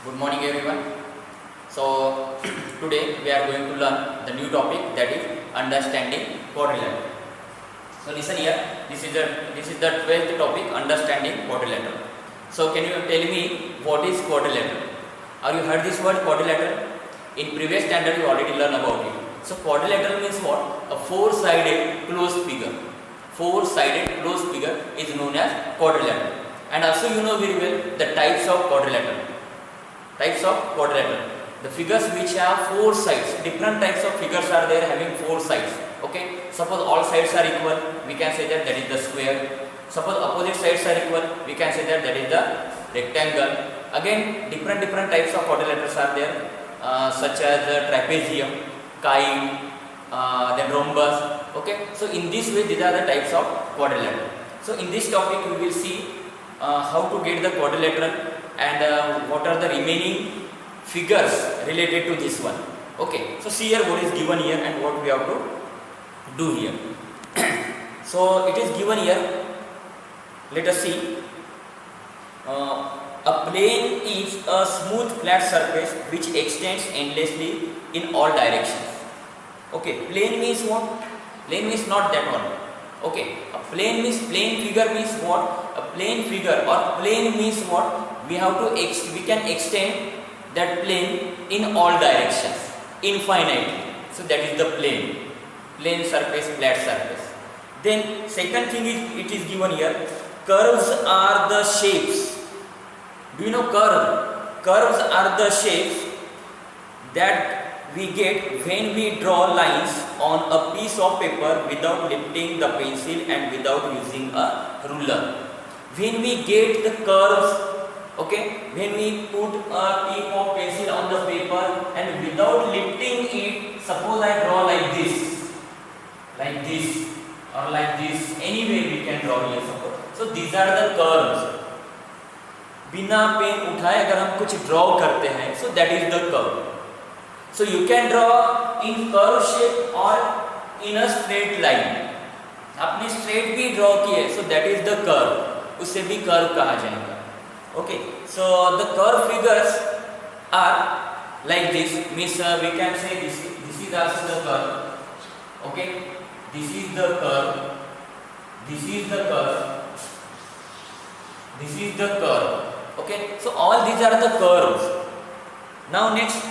Good morning everyone. So today we are going to learn the new topic, that is understanding quadrilateral. So listen here, this is the 12th topic, understanding quadrilateral. So can you tell me what is quadrilateral? Have you heard this word quadrilateral? In previous standard you already learned about it. So quadrilateral means what? A four-sided closed figure. Four-sided closed figure is known as quadrilateral. And also you know very well the types of quadrilateral. Types of quadrilateral. The figures which have four sides. Different types of figures are there having four sides. Okay. Suppose all sides are equal, we can say that is the square. Suppose opposite sides are equal, we can say that is the rectangle. Again, different types of quadrilaterals are there, such as trapezium, kite, then rhombus. Okay. So in this way, these are the types of quadrilateral. So in this topic, we will see how to get the quadrilateral and what are the remaining figures related to this one. Okay. So see here what is given here and what we have to do here. So it is given here. Let us see. A plane is a smooth flat surface which extends endlessly in all directions. Okay, plane means what? Plane means not that one. Okay, a plane means plane figure means what? A plane figure or plane means what? We can extend that plane in all directions, infinitely. So that is the plane surface, flat surface. Then second thing is it is given here. Curves are the shapes. Do you know curve? Curves are the shapes that we get when we draw lines on a piece of paper without lifting the pencil and without using a ruler. When we get the curves, okay, when we put a tip of pencil on the paper and without lifting it, suppose I draw like this or like this, any way we can draw here suppose. So these are the curves. बिना pen उठाए अगर हम कुछ draw करते हैं, so that is the curve. So you can draw in curve shape or in a straight line. आपने straight भी draw किए, so that is the curve. उसे भी curve कहा जाएगा. Okay, so the curve figures are like this. Means we can say this is also the curve. Okay, this is the curve. This is the curve. This is the curve. Okay, so all these are the curves. Now next,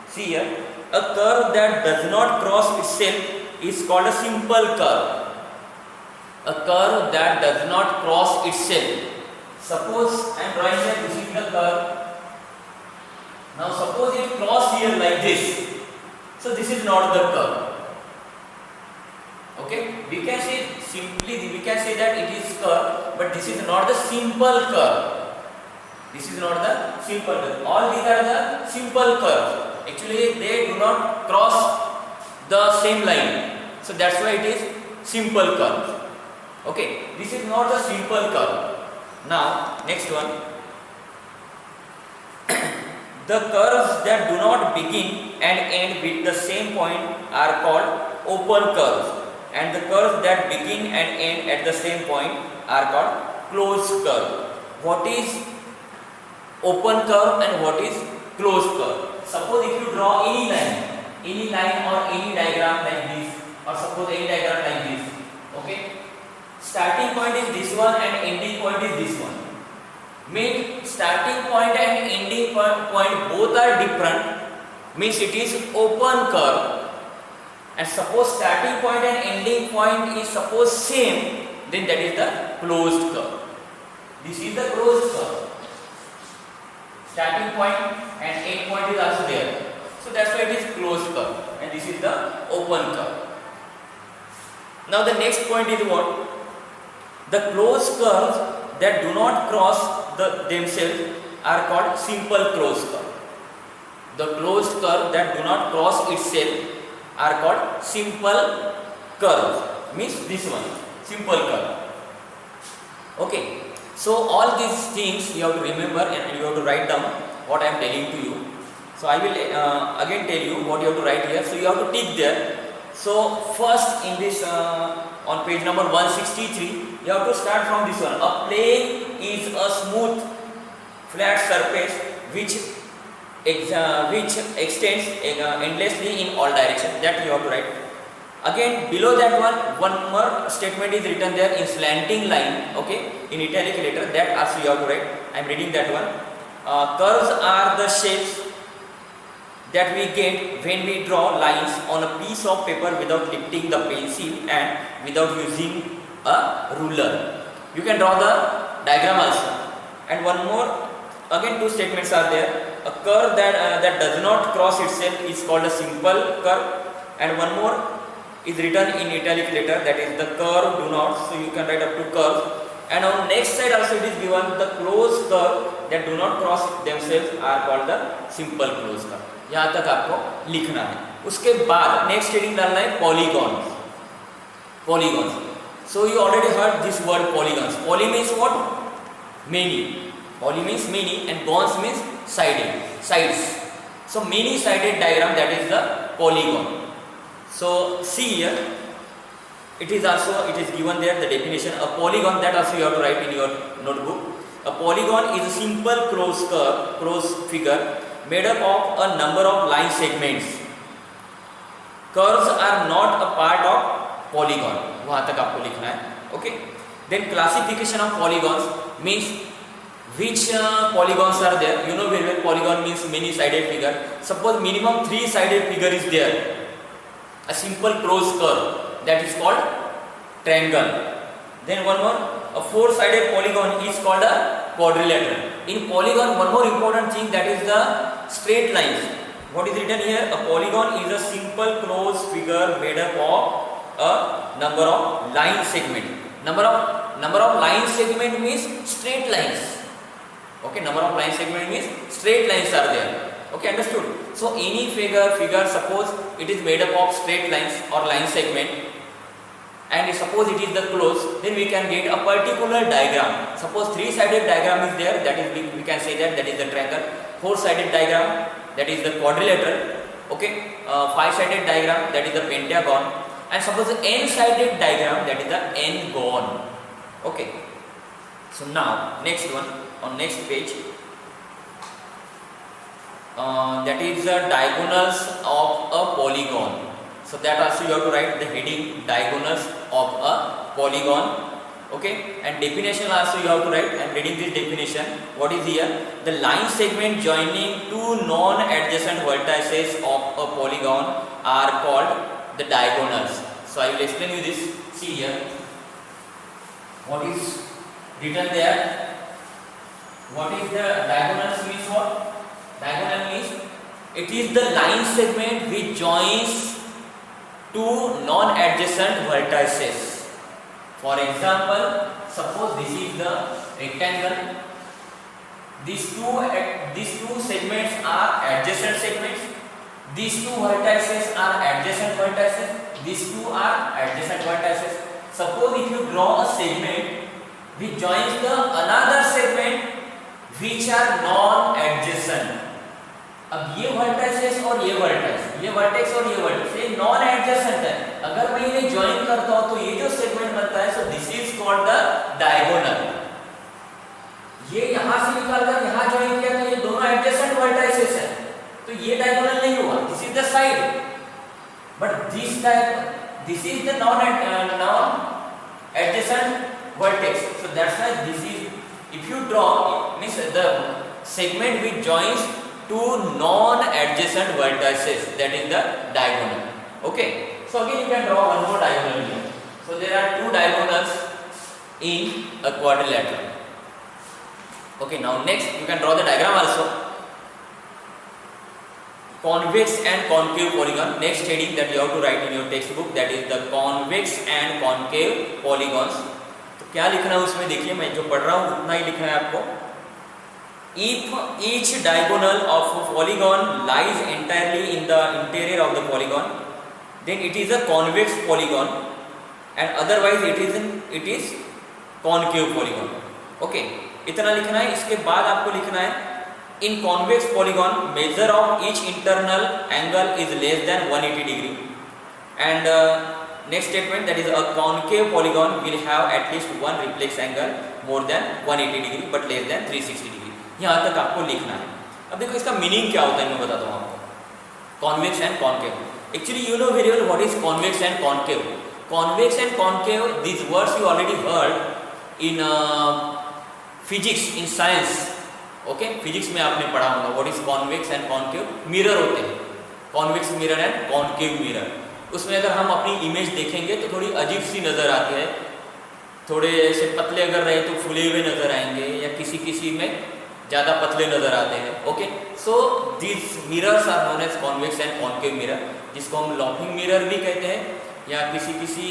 see here, a curve that does not cross itself is called a simple curve. A curve that does not cross itself. Suppose I am drawing here, this is the curve. Now suppose it cross here like this. So this is not the curve. Okay, we can say that it is curve, but this is not the simple curve. This is not the simple curve. All these are the simple curves. Actually, they do not cross the same line. So that's why it is simple curve. Okay, this is not the simple curve. Now, next one. The curves that do not begin and end with the same point are called open curves, and the curves that begin and end at the same point are called closed curve. What is open curve and what is closed curve? Suppose if you draw any line or any diagram like this, or suppose any diagram like this. Okay, starting point is this one and ending point is this one. Means starting point and ending point both are different, means it is open curve. And suppose starting point and ending point is suppose same, then that is the closed curve. This is the closed curve. Starting point and end point is also there. So that's why it is closed curve, and this is the open curve. Now the next point is what? The closed curves that do not cross themselves are called simple closed curve. The closed curve that do not cross itself are called simple curves. Means this one, simple curve. Okay. So all these things you have to remember and you have to write down what I am telling to you. So I will again tell you what you have to write here. So you have to tick there. So first in this on page number 163, you have to start from this one. A plane is a smooth flat surface which which extends endlessly in all directions, that you have to write. Again below that one more statement is written there in slanting line, okay, in italic letter, that also you have to write. I am reading that one. Curves are the shapes that we get when we draw lines on a piece of paper without lifting the pencil and without using a ruler. You can draw the diagram also. And one more, again two statements are there. A curve that does not cross itself is called a simple curve, and one more is written in italic letter, that is the curve do not. So you can write up to curve. And on next side also it is given the closed curve that do not cross themselves are called the simple closed curve. यहाँ तक आपको लिखना है. उसके बाद next heading डालना है polygons. Polygons. So you already heard this word polygons. Poly means what? Many. Poly means many and gons means sided, sides. So many sided diagram, that is the polygon. So see here, it is given there the definition. A polygon, that also you have to write in your notebook. A polygon is a simple closed figure made up of a number of line segments. Curves are not a part of polygon. वहाँ तक आपको लिखना है. Okay. Then classification of polygons means which polygons are there. You know very well polygon means many sided figure. Suppose minimum 3 sided figure is there. A simple closed curve, that is called triangle. Then one more, a 4 sided polygon is called a quadrilateral. In polygon, one more important thing, that is the straight lines. What is written here? A polygon is a simple closed figure made up of a number of line segment. Number of line segment means straight lines. Okay, number of line segment means straight lines are there. Okay, understood? So any figure suppose it is made up of straight lines or line segment, and suppose it is the close, then we can get a particular diagram. Suppose 3-sided diagram is there, that is we can say that is the triangle. 4-sided diagram, that is the quadrilateral. Okay, 5-sided diagram, that is the pentagon, and suppose the n-sided diagram, that is the n-gon. Okay, so now next one on next page, that is the diagonals of a polygon. So that also you have to write the heading, diagonals of a polygon. Okay, and definition also you have to write. I am reading this definition. What is here? The line segment joining two non-adjacent vertices of a polygon are called the diagonals. So I will explain you this. See here, what is written there. What is the diagonals means what? Diagonal means it is the line segment which joins two non-adjacent vertices. For example, suppose this is the rectangle. These two segments are adjacent segments. These two vertices are adjacent vertices. These two are adjacent vertices. Suppose if you draw a segment which joins the another segment which are non-adjacent. अब ये vertex और ये vertex और ये vertex ये non adjacent है. अगर मैं इन्हें ज्वाइन करता हूं तो ये जो सेगमेंट बनता है, so this is called the diagonal. ये यहां से निकालकर यहां ज्वाइन किया तो ये दोनों एडजेसेंट वर्टेक्सेस हैं, तो ये डायगोनल नहीं हुआ. This is the side, but this is the non adjacent vertex. So that's why this is, if you draw, means the segment which joins two non-adjacent vertices, that is the diagonal. Okay, so again you can draw one more diagonal here. So there are two diagonals in a quadrilateral. Okay, now next you can draw the diagram also. Convex and concave polygon. Next heading that you have to write in your textbook, that is the convex and concave polygons. तो क्या लिखना है उसमें देखिए, मैं जो पढ़ रहा हूँ उतना ही लिखना है आपको. If each diagonal of a polygon lies entirely in the interior of the polygon, then it is a convex polygon, and otherwise it is concave polygon. Okay, इतना लिखना है. इसके बाद आपको लिखना है, in convex polygon measure of each internal angle is less than 180 degree, and next statement, that is a concave polygon will have at least one reflex angle more than 180 degree but less than 360 degree. यहाँ तक आपको लिखना है. अब देखो इसका meaning क्या होता है मैं बताता हूँ आपको, convex and concave. Actually you know very well what is convex and concave. Convex and concave, this words you already heard in physics, in science. Okay, physics में आपने पढ़ा होगा what is convex and concave. Mirror होते हैं, convex mirror and concave mirror. उसमें अगर हम अपनी इमेज देखेंगे तो थोड़ी अजीब सी नज़र आती है, थोड़े ऐसे पतले अगर रहे तो फूले हुए नज़र आएंगे, या किसी किसी में ज़्यादा पतले नज़र आते हैं। Okay, so this mirrors are known as convex and concave mirror, जिसको हम लॉकिंग मिरर भी कहते हैं, या किसी किसी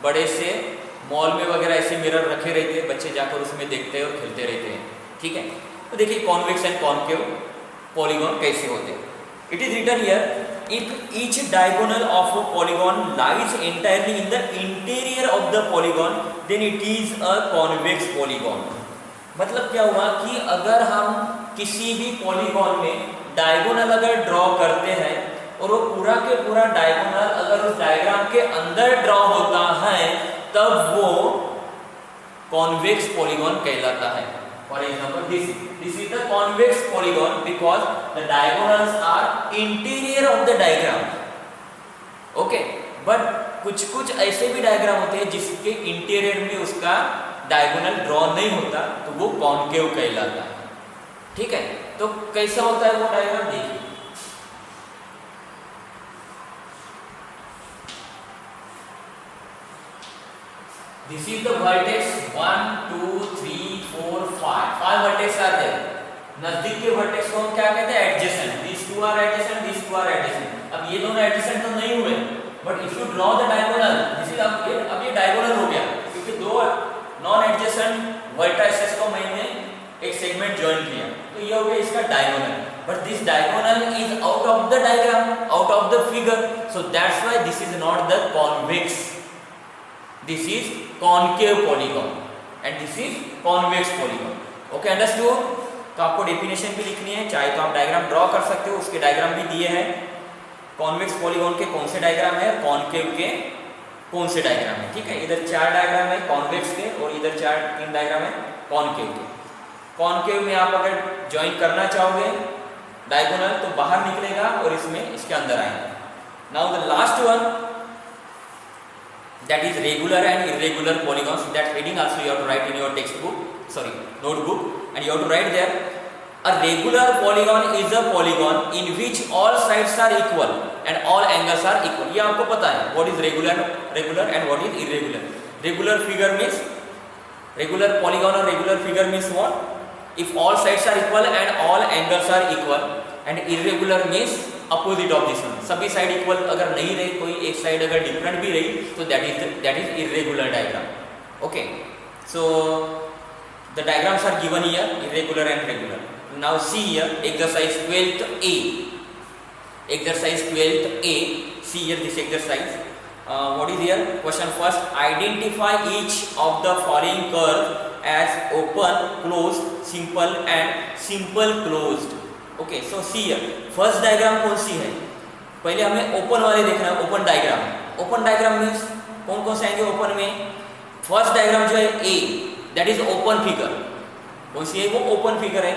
बड़े से मॉल में वगैरह ऐसे मिरर रखे रहते हैं, बच्चे जाकर उसमें देखते हैं और खेलते रहते हैं। ठीक है, तो देखिए कॉन्वेक्स एंड कॉन्केव पॉलीगॉन कैसे होते हैं। It is written here, if each diagonal of a polygon lies entirely in the interior of the polygon then it is a convex polygon। मतलब क्या हुआ कि अगर हम किसी भी पॉलीगॉन में डायगोनल अगर ड्रॉ करते हैं और वो पूरा के पूरा डायगोनल अगर उस डायग्राम के अंदर ड्रॉ होता है तब वो कॉन्वेक्स पॉलीगॉन कहलाता है। For example this is the convex polygon because the diagonals are interior of the diagram। okay, but कुछ ऐसे भी डायग्राम होते हैं जिसके इंटीरियर में उसका डायगोनल ड्रॉ नहीं होता तो वो कॉन्केव कहलाता है। ठीक है, तो कैसा होता है वो डायग्राम देखिए। This is the vertex 1 2 3 4 5 vertex are there। नजदीक के वर्टेक्स को हम क्या कहते हैं? Adjacent. these two are adjacent, these two are adjacent। अब ये दोनों एडजेसेंट तो नहीं हुए, but if you draw the diagonal, this is अब ये डायगोनल हो गया क्योंकि दो नॉन एडजेसेंट वर्टाइसेस को मैंने एक सेगमेंट जॉइन किया, तो ये हो गया इसका diagonal. But this diagonal is out of the diagram, out of the figure, so that's why this is not the convex, this is concave polygon and this is convex polygon. Okay, understood. तो आपको definition भी लिखनी है, चाहे तो आप diagram draw कर सकते हो, उसके डायग्राम भी दिए हैं। कॉन्वेक्स पॉलीगॉन के कौन से डायग्राम है, कॉन्केव के कौन से डायग्राम है। ठीक है, इधर 4 डायग्राम है कॉन्वेक्स के और इधर 3 डायग्राम है कॉन्केव के। कॉन्केव में आप अगर ज्वाइन करना चाहोगे डायगोनल तो बाहर निकलेगा और इसमें इसके अंदर आएगा। Now the last one, that is regular and irregular polygons, that heading also you have to write in your textbook, sorry notebook, and you have to write there, a regular polygon is a polygon in which all sides are equal and all angles are equal। ये आपको पता है what is regular and what is irregular। regular figure means, regular polygon or regular figure means what, if all sides are equal and all angles are equal, and irregular means opposite of this one, सभी side equal अगर नहीं रही, कोई एक side अगर different भी रही तो that is irregular diagram. Okay, so the diagrams are given here, irregular and regular. Now see here exercise 12th A, exercise 12th A, see here this exercise, what is here, question first, identify each of the following curve as open, closed, simple and simple closed। Okay, so see here first diagram कौन सी है, पहले हमें open वाले देखना है, open diagram. Open diagram means कौन कौन से आएंगे ओपन में, फर्स्ट डायग्राम जो है ए, दैट इज ओपन फिगर, कौन सी है वो ओपन फिगर है।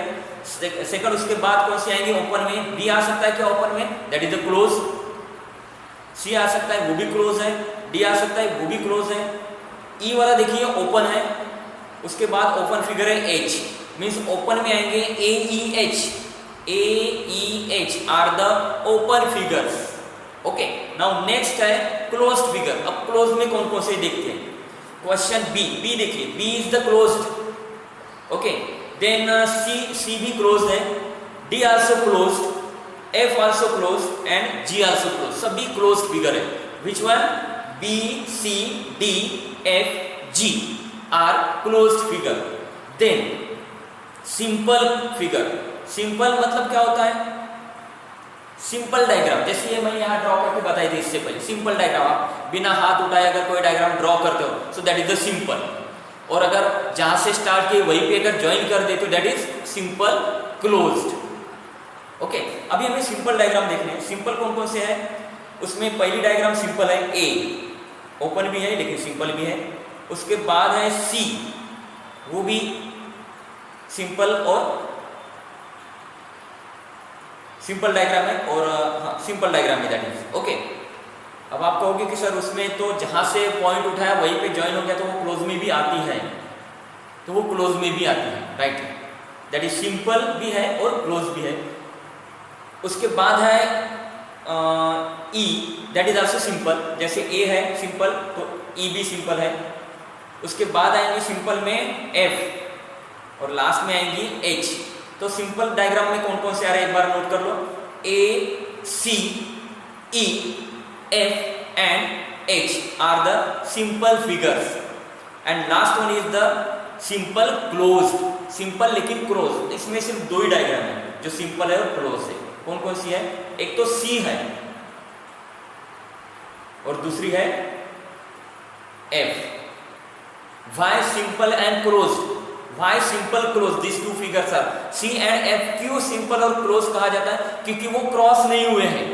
सेकंड उसके बाद कौन सी आएंगे ओपन में, बी आ सकता है क्या ओपन में, दैट इज द क्लोज, सी आ सकता है वो भी क्लोज है, डी आ सकता है वो भी क्लोज है, ई वाला देखिए ओपन है, उसके बाद ओपन फिगर है एच, मीन्स ओपन में आएंगे A E H are the open figures. Okay, now next है क्लोज्ड फिगर। अब क्लोज में कौन कौन से देखते हैं, क्वेश्चन बी देखिए, B is the closed. Okay, then C भी क्लोज्ड है, D also closed, F also closed and G also closed, सभी क्लोज्ड फिगर है। Which one, B C D F G are closed figure. Then simple figure, simple मतलब क्या होता है, simple diagram, जैसे ये मैं यहाँ ड्रॉ करके बताई थी इससे पहले, सिंपल डायग्राम, आप बिना हाथ उठाए अगर कोई डायग्राम ड्रॉ करते हो so that is the simple, और अगर जहां से स्टार्ट किए वहीं पे अगर ज्वाइन कर दे तो that is simple closed. Okay, अभी हमें सिंपल डायग्राम देखने हैं। सिंपल कौन कौन से है, उसमें पहली डायग्राम सिंपल है ए, ओपन भी है लेकिन सिंपल भी है, उसके बाद है सी, वो भी सिंपल और सिंपल डायग्राम है और हाँ सिंपल डायग्राम है दैट इज ओके। अब आप कहोगे कि सर उसमें तो जहाँ से पॉइंट उठाया वहीं पे ज्वाइन हो गया तो वो क्लोज में भी आती है, तो वो क्लोज में भी आती है राइट, दैट इज सिंपल भी है और क्लोज भी है। उसके बाद है ई दैट इज आल्सो सिंपल, जैसे ए है सिंपल तो ई भी सिंपल है। उसके बाद आएंगे सिंपल में एफ और लास्ट में आएंगी एच। तो सिंपल डायग्राम में कौन कौन से आ रहे हैं एक बार नोट कर लो, A C E F and H are the simple figures and last one is the simple close, simple लेकिन क्लोज। इसमें सिर्फ दो ही डायग्राम है जो सिंपल है और क्लोज है। कौन कौन सी है, एक तो सी है और दूसरी है F. Why simple and close, why simple close, this two figures are C and F. क्यों सिंपल और क्लोज कहा जाता है, क्योंकि वो क्रॉस नहीं हुए हैं,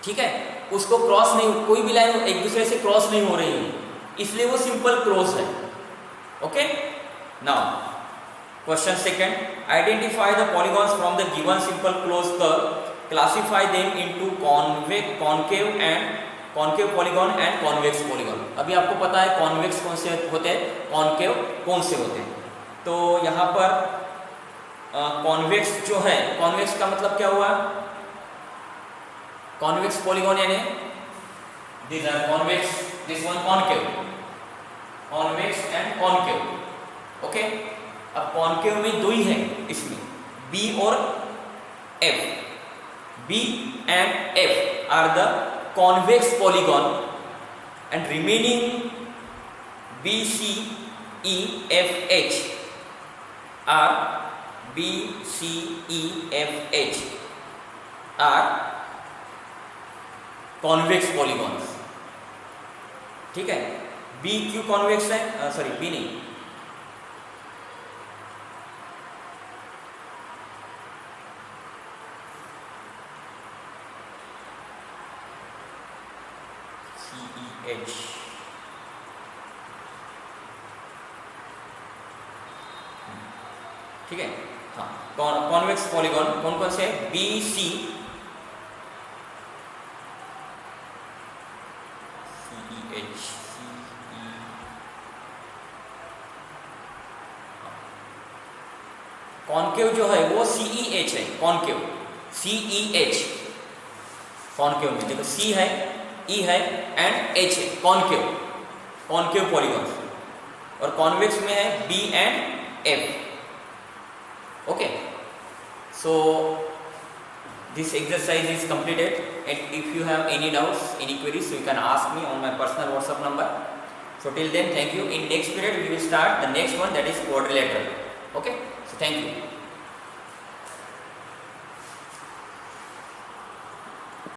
ठीक है, उसको क्रॉस नहीं, कोई भी लाइन एक दूसरे से क्रॉस नहीं हो रही है, इसलिए वो सिंपल क्लोज है। Okay, now question second, identify the polygons from the given simple close curve, classify them into concave polygon and convex polygon. अभी आपको पता है कॉन्वेक्स कौन से होते हैं, कॉन्केव कौन से होते हैं। तो यहाँ पर कॉन्वेक्स जो है, कॉन्वेक्स का मतलब क्या हुआ, कॉन्वेक्स पॉलीगॉन यानी this are convex, this one concave, convex and concave. Okay, अब कॉन्केव में दो ही है इसमें, बी और F. B and F are the convex polygon and remaining B, C, E, F, H are B, C, E, F, H are convex polygons, ठीक है। B क्यों convex है, सॉरी B नहीं, एच, ठीक है। हाँ, कॉन्वेक्स पॉलीगॉन कौन कौन से है, बी सी एच, कॉन्केव जो है वो सीई एच है, कॉन्केव सीई एच, कॉन्केव में देखो सी है, ई है एंड एच है, कॉन्केव, कॉन्केव पॉलीगॉन्स। और कॉन्वेक्स में है B and F. Okay, so this exercise is completed, and if you have any doubts, any queries, you can ask me on my personal WhatsApp number. So till then, thank you. In next period we will start the next one, that is quadrilateral. Okay, so thank you.